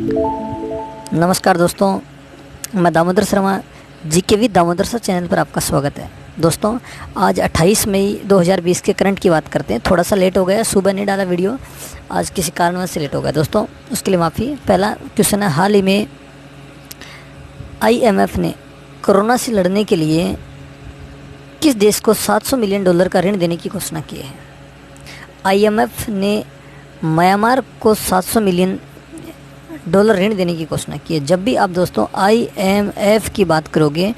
नमस्कार दोस्तों, मैं Damodar Sharma GK with Damodar sir channel पर आपका स्वागत है। दोस्तों, आज 28 मई 2020 के करंट की बात करते हैं। थोड़ा सा लेट हो गया, सुबह नहीं डाला वीडियो, आज किसी कारणवश से लेट हो गया दोस्तों, उसके लिए माफ़ी। पहला क्वेश्चन है, हाल ही में IMF ने कोरोना से लड़ने के लिए किस देश को $700 मिलियन का ऋण देने की घोषणा की है? IMF ने म्यांमार को $700 मिलियन ऋण देने की घोषणा की है। जब भी आप दोस्तों IMF की बात करोगे,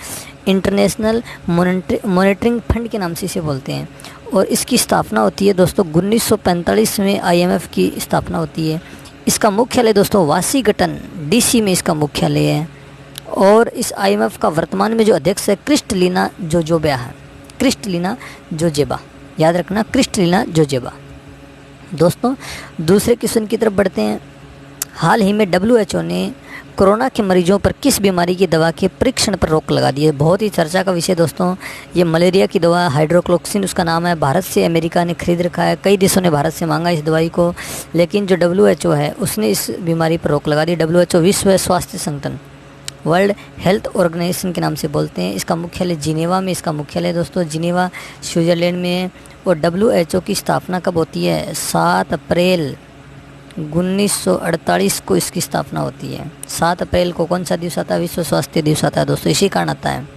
इंटरनेशनल मॉनेटरिंग फंड के नाम से इसे बोलते हैं, और इसकी स्थापना होती है दोस्तों 1945 में IMF की स्थापना होती है। इसका मुख्यालय दोस्तों वाशिंगटन DC में इसका मुख्यालय है, और इस IMF का वर्तमान में जो अध्यक्ष है क्रिस्टलिना जोर्जेवा है। क्रिस्टलिना जोर्जेवा, याद रखना, क्रिस्टलिना जोर्जेवा। दोस्तों, दूसरे क्वेश्चन की तरफ बढ़ते हैं। हाल ही में WHO ने कोरोना के मरीजों पर किस बीमारी की दवा के परीक्षण पर रोक लगा दी है? बहुत ही चर्चा का विषय दोस्तों, ये मलेरिया की दवा हाइड्रोक्लोक्सिन उसका नाम है। भारत से अमेरिका ने खरीद रखा है, कई देशों ने भारत से मांगा इस दवाई को, लेकिन जो WHO है उसने इस बीमारी पर रोक लगा दी। WHO विश्व स्वास्थ्य संगठन, वर्ल्ड हेल्थ ऑर्गेनाइजेशन के नाम से बोलते हैं। इसका मुख्यालय जिनेवा में इसका मुख्यालय दोस्तों जिनेवा स्विट्ज़रलैंड में है। और WHO की स्थापना कब होती है? 7 अप्रैल 1948 को इसकी स्थापना होती है। 7 अप्रैल को कौन सा दिवस आता है? विश्व स्वास्थ्य दिवस आता है दोस्तों, इसी कारण आता है,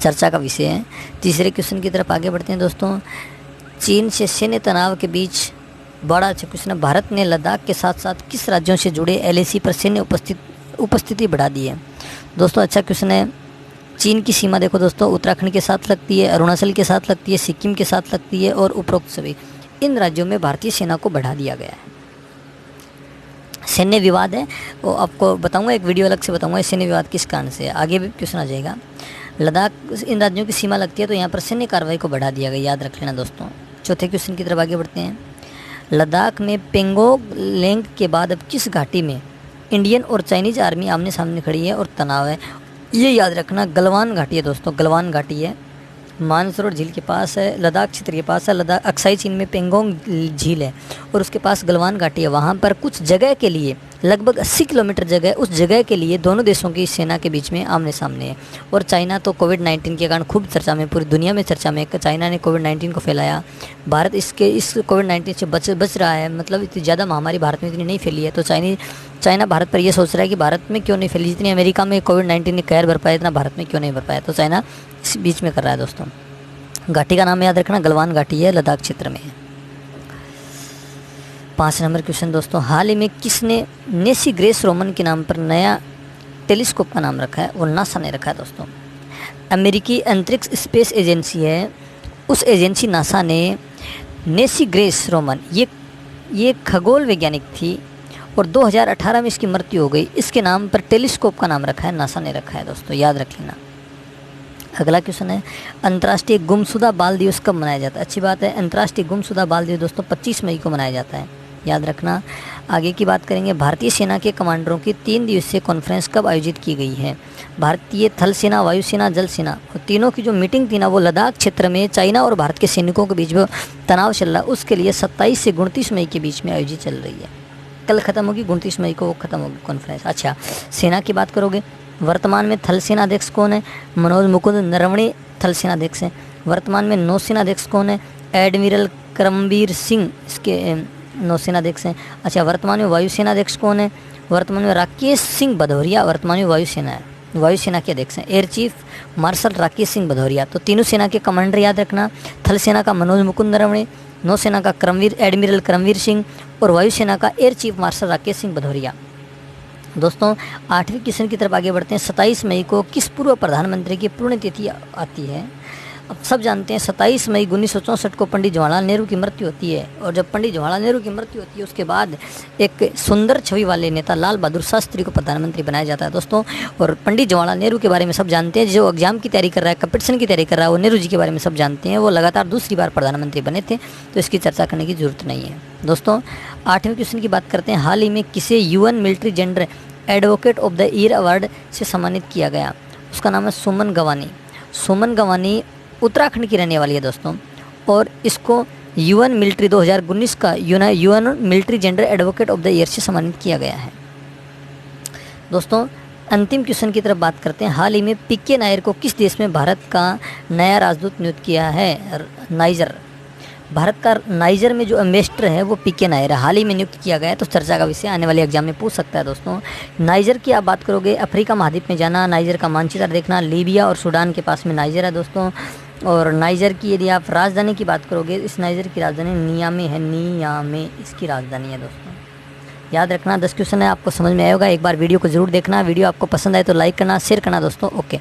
चर्चा का विषय है। तीसरे क्वेश्चन की तरफ आगे बढ़ते हैं दोस्तों। चीन से सैन्य तनाव के बीच बड़ा अच्छा क्वेश्चन है, भारत ने लद्दाख के साथ साथ किस राज्यों से जुड़े LAC पर सैन्य उपस्थिति बढ़ा दी है? दोस्तों, अच्छा क्वेश्चन है। चीन की सीमा देखो दोस्तों, उत्तराखंड के साथ लगती है, अरुणाचल के साथ लगती है, सिक्किम के साथ लगती है, और उपरोक्त सभी इन राज्यों में भारतीय सेना को बढ़ा दिया गया है। सैन्य विवाद है, वो आपको बताऊंगा, एक वीडियो अलग से बताऊंगा सैन्य विवाद किस कारण से है, आगे भी क्वेश्चन आ जाएगा। लद्दाख इन राज्यों की सीमा लगती है, तो यहाँ पर सैन्य कार्रवाई को बढ़ा दिया गया, याद रख लेना दोस्तों। चौथे क्वेश्चन की तरफ आगे बढ़ते हैं। लद्दाख में पेंगोंग लेक के बाद अब किस घाटी में इंडियन और चाइनीज़ आर्मी आमने सामने खड़ी है और तनाव है? ये याद रखना, गलवान घाटी है दोस्तों, गलवान घाटी है, मानसरोवर झील के पास है, लद्दाख क्षेत्र के पास है। लद्दाख अक्साई चीन में पेंगोंग झील है और उसके पास गलवान घाटी है। वहाँ पर कुछ जगह के लिए लगभग 80 किलोमीटर जगह, उस जगह के लिए दोनों देशों की सेना के बीच में आमने सामने है। और चाइना तो कोविड-19 के कारण खूब चर्चा में, पूरी दुनिया में चर्चा में, चाइना ने कोविड-19 को फैलाया। भारत इस कोविड-19 से बच रहा है, मतलब इतनी ज़्यादा महामारी भारत में इतनी नहीं फैली है। तो चाइना भारत पर यह सोच रहा है कि भारत में क्यों नहीं फैली, जितनी अमेरिका में कोविड-19 ने कहर भर पाया इतना भारत में क्यों नहीं भर पाया, तो चाइना इस बीच में कर रहा है दोस्तों। घाटी का नाम याद रखना, गलवान घाटी है, लद्दाख क्षेत्र में है। 5 नंबर क्वेश्चन दोस्तों, हाल ही में किसने नेसी ग्रेस रोमन के नाम पर नया टेलीस्कोप का नाम रखा है? वो नासा ने रखा है दोस्तों। अमेरिकी अंतरिक्ष स्पेस एजेंसी है, उस एजेंसी नासा ने नेसी ग्रेस रोमन, ये खगोल वैज्ञानिक थी, और 2018 में इसकी मृत्यु हो गई। इसके नाम पर टेलीस्कोप का नाम रखा है, नासा ने रखा है दोस्तों, याद रख लेना। अगला क्वेश्चन है, अंतर्राष्ट्रीय गुमशुदा बाल दिवस कब मनाया जाता है? अच्छी बात है, अंतर्राष्ट्रीय गुमशुदा बाल दिवस दोस्तों 25 मई को मनाया जाता है, याद रखना। आगे की बात करेंगे, भारतीय सेना के कमांडरों की 3 दिवसीय कॉन्फ्रेंस कब आयोजित की गई है? भारतीय थल सेना, वायुसेना, जल सेना, तीनों की जो मीटिंग थी ना, वो लद्दाख क्षेत्र में चाइना और भारत के सैनिकों के बीच में तनाव चल रहा है, उसके लिए 27 से 29 मई के बीच में आयोजित चल रही है। कल ख़त्म होगी, 29 मई को वो ख़त्म होगी कॉन्फ्रेंस। अच्छा, सेना की बात करोगे, वर्तमान में थल सेना अध्यक्ष कौन है? मनोज मुकुंद नरवणे थल सेना अध्यक्ष हैं। वर्तमान में नौसेना अध्यक्ष कौन है? एडमिरल करमबीर सिंह इसके नौसेना अध्यक्ष हैं। अच्छा, वर्तमान में वायुसेना अध्यक्ष कौन है? वर्तमान में राकेश सिंह भदौरिया वर्तमान में वायुसेना के अध्यक्ष हैं, air chief marshal Rakesh Singh Bhadauria. तो तीनों सेना के कमांडर याद रखना, थल सेना का मनोज मुकुंद नरवणे, नौसेना का एडमिरल करमबीर सिंह, और वायुसेना का air chief marshal Rakesh Singh Bhadauria. दोस्तों, 8वें क्वेश्चन की तरफ आगे बढ़ते हैं। 27 मई को किस पूर्व प्रधानमंत्री की पुण्यतिथि आती है? अब सब जानते हैं 27 मई 1964 को पंडित जवाहरलाल नेहरू की मृत्यु होती है, और जब पंडित जवाहरलाल नेहरू की मृत्यु होती है उसके बाद एक सुंदर छवि वाले नेता लाल बहादुर शास्त्री को प्रधानमंत्री बनाया जाता है दोस्तों। और पंडित जवाहरलाल नेहरू के बारे में सब जानते हैं, जो एग्जाम की तैयारी कर रहा है, कंपटीशन की तैयारी कर रहा है, वो नेहरू जी के बारे में सब जानते हैं। वो लगातार दूसरी बार प्रधानमंत्री बने थे, तो इसकी चर्चा करने की जरूरत नहीं है दोस्तों। 8वें क्वेश्चन की बात करते हैं। हाल ही में किसे UN military general advocate of the year award से सम्मानित किया गया? उसका नाम है सुमन गवानी। सुमन गवानी उत्तराखंड की रहने वाली है दोस्तों, और इसको UN मिलिट्री 2019 का UN military general advocate of the year से सम्मानित किया गया है। दोस्तों अंतिम क्वेश्चन की तरफ बात करते हैं। हाल ही में पीके नायर को किस देश में भारत का नया राजदूत नियुक्त किया है? नाइजर। भारत का नाइजर में जो एम्बेसडर है वो पीके नायर है, हाल ही में नियुक्त किया गया है। तो चर्चा का विषय आने वाले एग्जाम में पूछ सकता है दोस्तों। नाइजर की आप बात करोगे, अफ्रीका महाद्वीप में जाना, नाइजर का मानचित्र देखना, लीबिया और सूडान के पास में नाइजर है दोस्तों। और नाइजर की यदि आप राजधानी की बात करोगे, इस नाइजर की राजधानी नियामे है, नियामे इसकी राजधानी है दोस्तों। याद रखना 10 क्वेश्चन है, आपको समझ में आएगा। एक बार वीडियो को जरूर देखना। वीडियो आपको पसंद आए तो लाइक करना, शेयर करना दोस्तों। ओके।